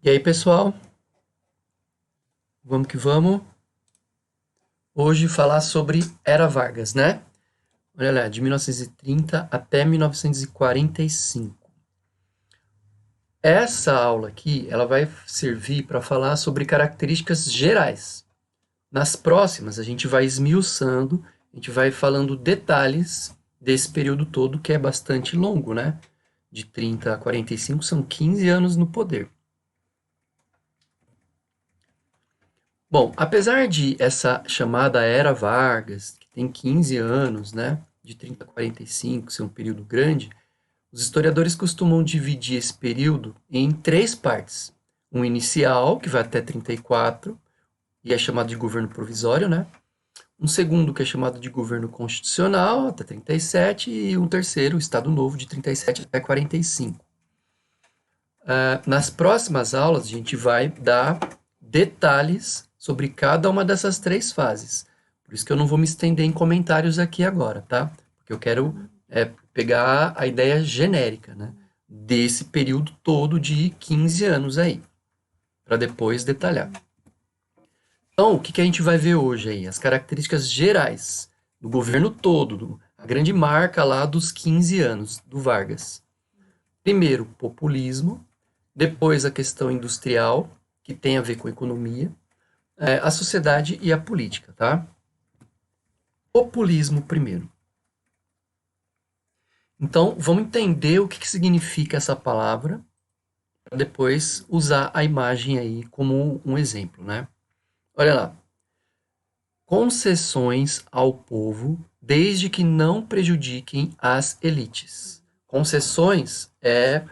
E aí, pessoal, vamos que vamos. Hoje falar sobre Era Vargas, né? Olha lá, de 1930 até 1945. Essa aula aqui, ela vai servir para falar sobre características gerais. Nas próximas, a gente vai esmiuçando, a gente vai falando detalhes desse período todo, que é bastante longo, né? De 30 a 45 são 15 anos no poder. Bom, apesar de essa chamada Era Vargas, que tem 15 anos, né, de 30 a 45, ser um período grande, os historiadores costumam dividir esse período em três partes. Um inicial, que vai até 34, e é chamado de governo provisório, né? Um segundo, que é chamado de governo constitucional, até 37, e um terceiro, o Estado Novo, de 37 até 45. Nas próximas aulas, a gente vai dar detalhes sobre cada uma dessas três fases. Por isso que eu não vou me estender em comentários aqui agora, tá? Porque eu quero pegar a ideia genérica, né? Desse período todo de 15 anos aí, para depois detalhar. Então, o que a gente vai ver hoje aí? As características gerais do governo todo, a grande marca lá dos 15 anos do Vargas. Primeiro, populismo. Depois, a questão industrial, que tem a ver com a economia, a sociedade e a política, tá? Populismo primeiro. Então, vamos entender o que significa essa palavra, para depois usar a imagem aí como um exemplo, né? Olha lá. Concessões ao povo, desde que não prejudiquem as elites. Concessões é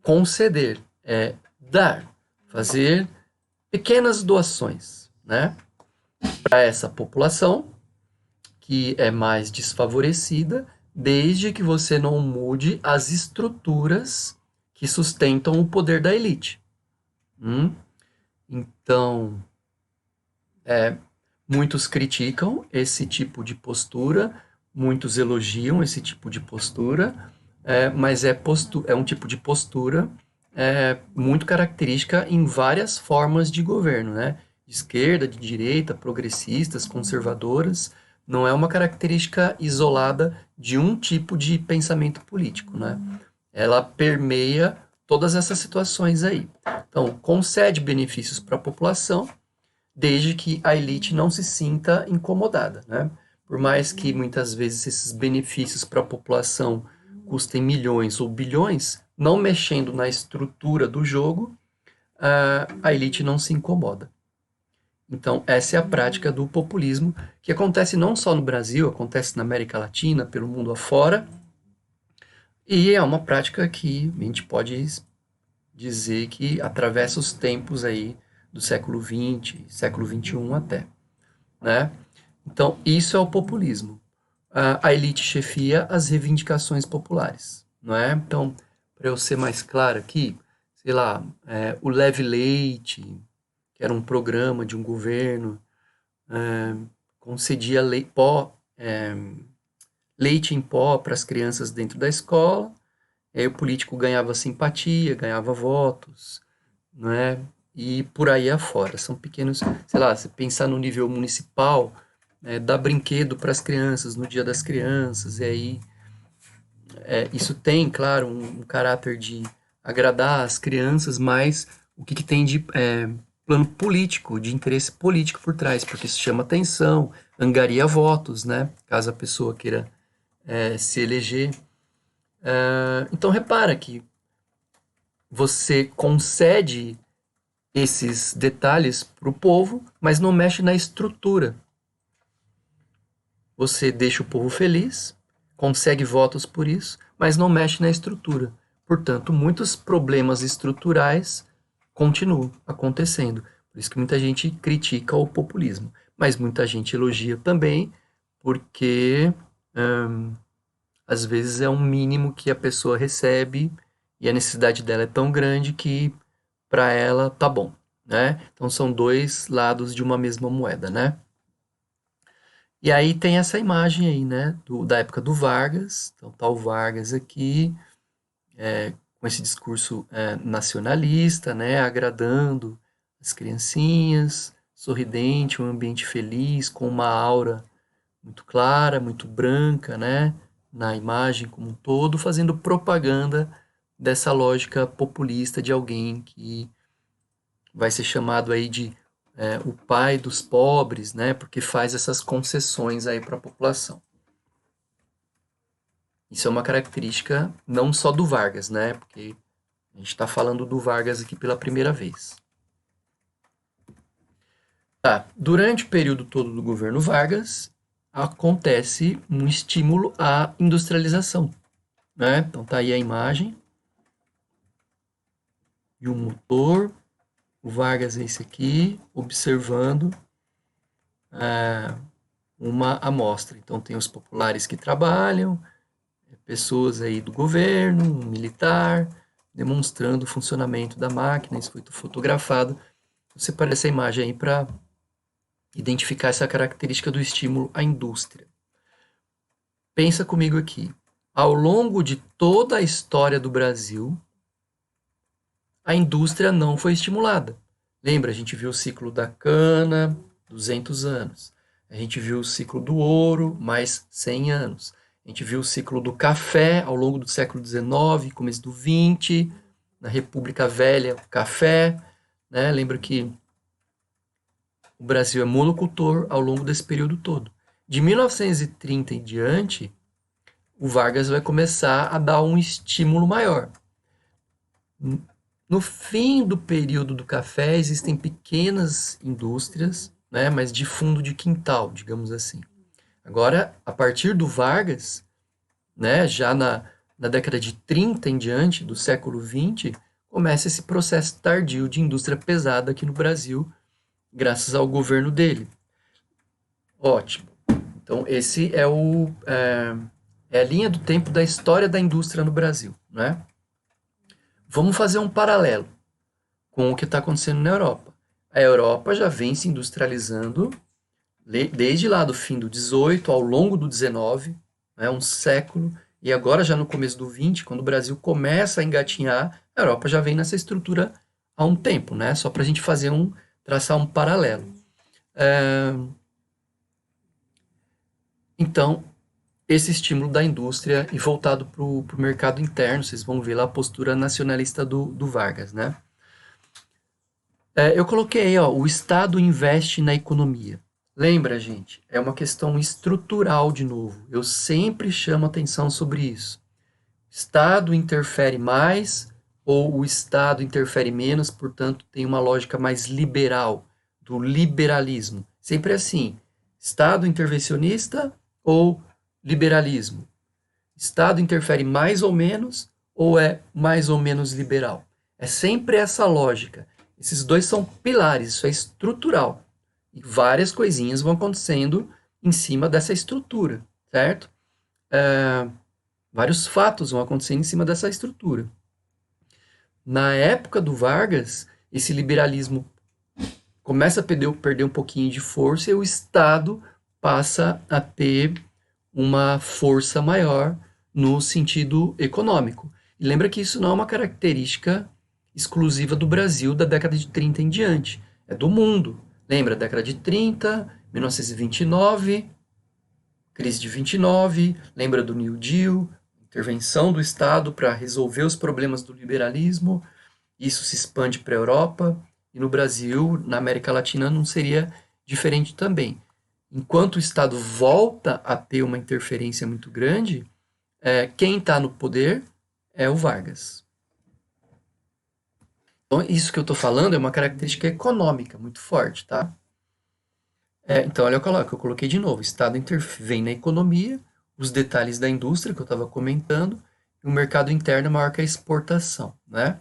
conceder, é dar, fazer pequenas doações, né? Para essa população que é mais desfavorecida, desde que você não mude as estruturas que sustentam o poder da elite. Então, muitos criticam esse tipo de postura, muitos elogiam esse tipo de postura, mas é um tipo de postura muito característica em várias formas de governo, né? De esquerda, de direita, progressistas, conservadoras. Não é uma característica isolada de um tipo de pensamento político, né? Ela permeia todas essas situações aí. Então, concede benefícios para a população, desde que a elite não se sinta incomodada, né? Por mais que muitas vezes esses benefícios para a população custem milhões ou bilhões, não mexendo na estrutura do jogo, a elite não se incomoda. Então, essa é a prática do populismo, que acontece não só no Brasil, acontece na América Latina, pelo mundo afora, e é uma prática que a gente pode dizer que atravessa os tempos aí do século XX, século XXI até, né? Então, isso é o populismo. A elite chefia as reivindicações populares, não é? Então, para eu ser mais claro aqui, sei lá, o Leve Leite, que era um programa de um governo, concedia leite em pó para as crianças dentro da escola, e aí o político ganhava simpatia, ganhava votos, não é? E por aí afora. São pequenos, sei lá, se pensar no nível municipal, dar brinquedo para as crianças no Dia das Crianças, e aí isso tem, claro, um caráter de agradar as crianças, mas o que tem de plano político, de interesse político por trás, porque isso chama atenção, angaria votos, né? Caso a pessoa queira se eleger. Então repara que você concede esses detalhes para o povo, mas não mexe na estrutura. Você deixa o povo feliz, consegue votos por isso, mas não mexe na estrutura. Portanto, muitos problemas estruturais continuam acontecendo. Por isso que muita gente critica o populismo, mas muita gente elogia também, porque às vezes é um mínimo que a pessoa recebe e a necessidade dela é tão grande que para ela tá bom, né? Então são dois lados de uma mesma moeda, né? E aí tem essa imagem aí, né, da época do Vargas. Então tá o Vargas aqui, com esse discurso nacionalista, né, agradando as criancinhas, sorridente, um ambiente feliz, com uma aura muito clara, muito branca, né, na imagem como um todo, fazendo propaganda dessa lógica populista de alguém que vai ser chamado aí de o pai dos pobres, né, porque faz essas concessões aí para a população. Isso é uma característica não só do Vargas, né, porque a gente está falando do Vargas aqui pela primeira vez. Tá. Durante o período todo do governo Vargas, acontece um estímulo à industrialização, né? Então tá aí a imagem de um motor, o Vargas é esse aqui, observando uma amostra. Então tem os populares que trabalham, pessoas aí do governo, um militar, demonstrando o funcionamento da máquina, isso foi fotografado. Eu separei essa imagem aí para identificar essa característica do estímulo à indústria. Pensa comigo aqui. Ao longo de toda a história do Brasil, a indústria não foi estimulada. Lembra, a gente viu o ciclo da cana, 200 anos. A gente viu o ciclo do ouro, mais 100 anos. A gente viu o ciclo do café ao longo do século XIX, começo do XX, na República Velha, o café. Né? Lembra que o Brasil é monocultor ao longo desse período todo. De 1930 em diante, o Vargas vai começar a dar um estímulo maior. No fim do período do café, existem pequenas indústrias, né, mas de fundo de quintal, digamos assim. Agora, a partir do Vargas, né, já na década de 30 em diante, do século XX, começa esse processo tardio de indústria pesada aqui no Brasil, graças ao governo dele. Ótimo. Então, esse é a linha do tempo da história da indústria no Brasil, né? Vamos fazer um paralelo com o que está acontecendo na Europa. A Europa já vem se industrializando desde lá do fim do 18 ao longo do 19, né, um século, e agora já no começo do 20, quando o Brasil começa a engatinhar, a Europa já vem nessa estrutura há um tempo, né? Só para a gente traçar um paralelo. Então, esse estímulo da indústria e voltado para o mercado interno, vocês vão ver lá a postura nacionalista do Vargas, né? Eu coloquei aí, ó, o Estado investe na economia. Lembra, gente? É uma questão estrutural de novo. Eu sempre chamo atenção sobre isso. O Estado interfere mais ou o Estado interfere menos, portanto, tem uma lógica mais liberal, do liberalismo. Sempre assim. Estado intervencionista ou liberalismo? Estado interfere mais ou menos ou é mais ou menos liberal? É sempre essa lógica. Esses dois são pilares, isso é estrutural. E várias coisinhas vão acontecendo em cima dessa estrutura, certo? Vários fatos vão acontecendo em cima dessa estrutura. Na época do Vargas, esse liberalismo começa a perder um pouquinho de força e o Estado passa a ter uma força maior no sentido econômico. E lembra que isso não é uma característica exclusiva do Brasil da década de 30 em diante. É do mundo. Lembra, década de 30, 1929, crise de 29, lembra do New Deal, intervenção do Estado para resolver os problemas do liberalismo. Isso se expande para a Europa e no Brasil, na América Latina, não seria diferente também. Enquanto o Estado volta a ter uma interferência muito grande, quem está no poder é o Vargas. Então, isso que eu estou falando é uma característica econômica muito forte, tá? Então, olha o que eu coloquei de novo. O Estado intervém na economia, os detalhes da indústria que eu estava comentando, e o mercado interno é maior que a exportação, né?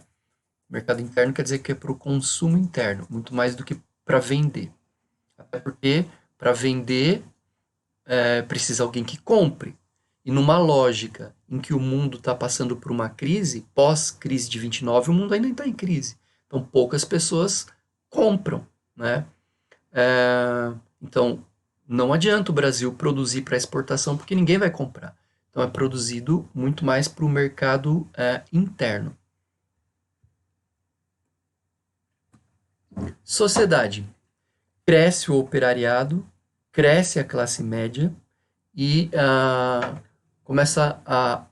O mercado interno quer dizer que é para o consumo interno, muito mais do que para vender. Até porque, para vender, precisa alguém que compre. E numa lógica em que o mundo está passando por uma crise, pós-crise de 29, o mundo ainda está em crise. Então, poucas pessoas compram, né? Então, não adianta o Brasil produzir para exportação, porque ninguém vai comprar. Então, é produzido muito mais para o mercado interno. sociedade. Cresce o operariado, cresce a classe média e começa a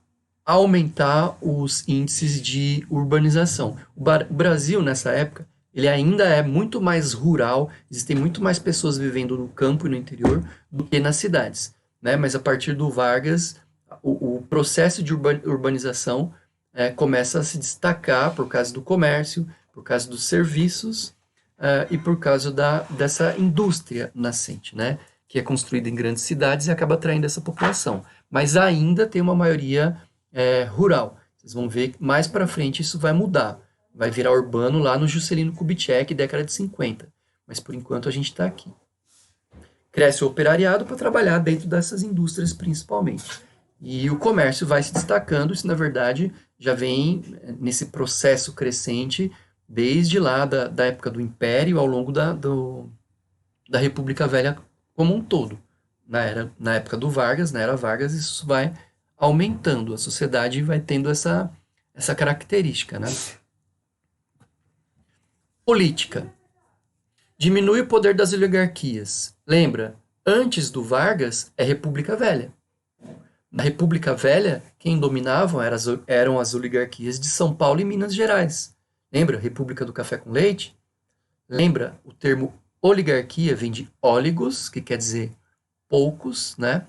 aumentar os índices de urbanização. O Brasil, nessa época, ele ainda é muito mais rural, existem muito mais pessoas vivendo no campo e no interior do que nas cidades, né? Mas a partir do Vargas, o processo de urbanização começa a se destacar por causa do comércio, por causa dos serviços e por causa dessa indústria nascente, né? Que é construída em grandes cidades e acaba atraindo essa população. Mas ainda tem uma maioria rural. Vocês vão ver que mais para frente isso vai mudar. Vai virar urbano lá no Juscelino Kubitschek, década de 50. Mas por enquanto a gente está aqui. Cresce o operariado para trabalhar dentro dessas indústrias principalmente. E o comércio vai se destacando, isso na verdade já vem nesse processo crescente desde lá da época do Império ao longo da República Velha como um todo. Na época do Vargas, na era Vargas, isso vai aumentando, a sociedade vai tendo essa característica, né? Política. Diminui o poder das oligarquias. Lembra, antes do Vargas é República Velha. Na República Velha, quem dominavam eram as oligarquias de São Paulo e Minas Gerais. Lembra, República do Café com Leite? Lembra, o termo oligarquia vem de oligos, que quer dizer poucos, né?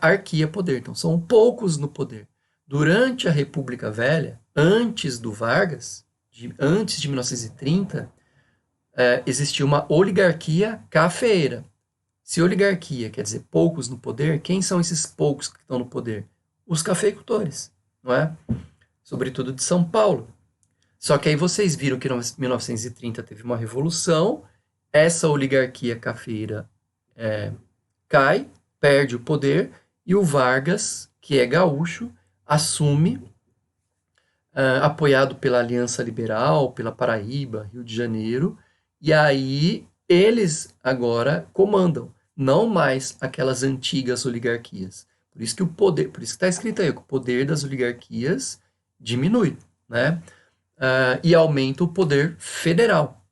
Arquia, poder. Então, são poucos no poder. Durante a República Velha, antes do Vargas, antes de 1930, existia uma oligarquia cafeeira. Se oligarquia quer dizer poucos no poder, quem são esses poucos que estão no poder? Os cafeicultores, não é? Sobretudo de São Paulo. Só que aí vocês viram que em 1930 teve uma revolução, essa oligarquia cafeeira cai, perde o poder, e o Vargas, que é gaúcho, assume, apoiado pela Aliança Liberal, pela Paraíba, Rio de Janeiro, e aí eles agora comandam, não mais aquelas antigas oligarquias. Por isso que por isso que está escrito aí, que o poder das oligarquias diminui, né? E aumenta o poder federal.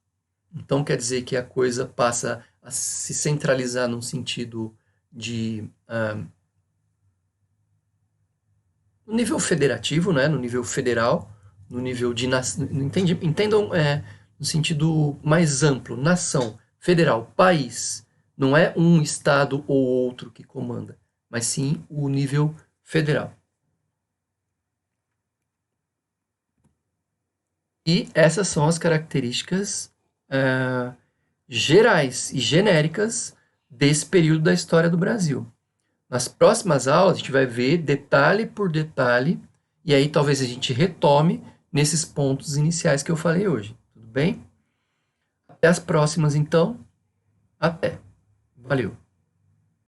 Então quer dizer que a coisa passa a se centralizar num sentido de no nível federativo, né? No nível federal, no nível de entendam no sentido mais amplo, nação, federal, país. Não é um estado ou outro que comanda, mas sim o nível federal. E essas são as características gerais e genéricas desse período da história do Brasil. Nas próximas aulas, a gente vai ver detalhe por detalhe, e aí talvez a gente retome nesses pontos iniciais que eu falei hoje. Tudo bem? Até as próximas, então. Até. Valeu.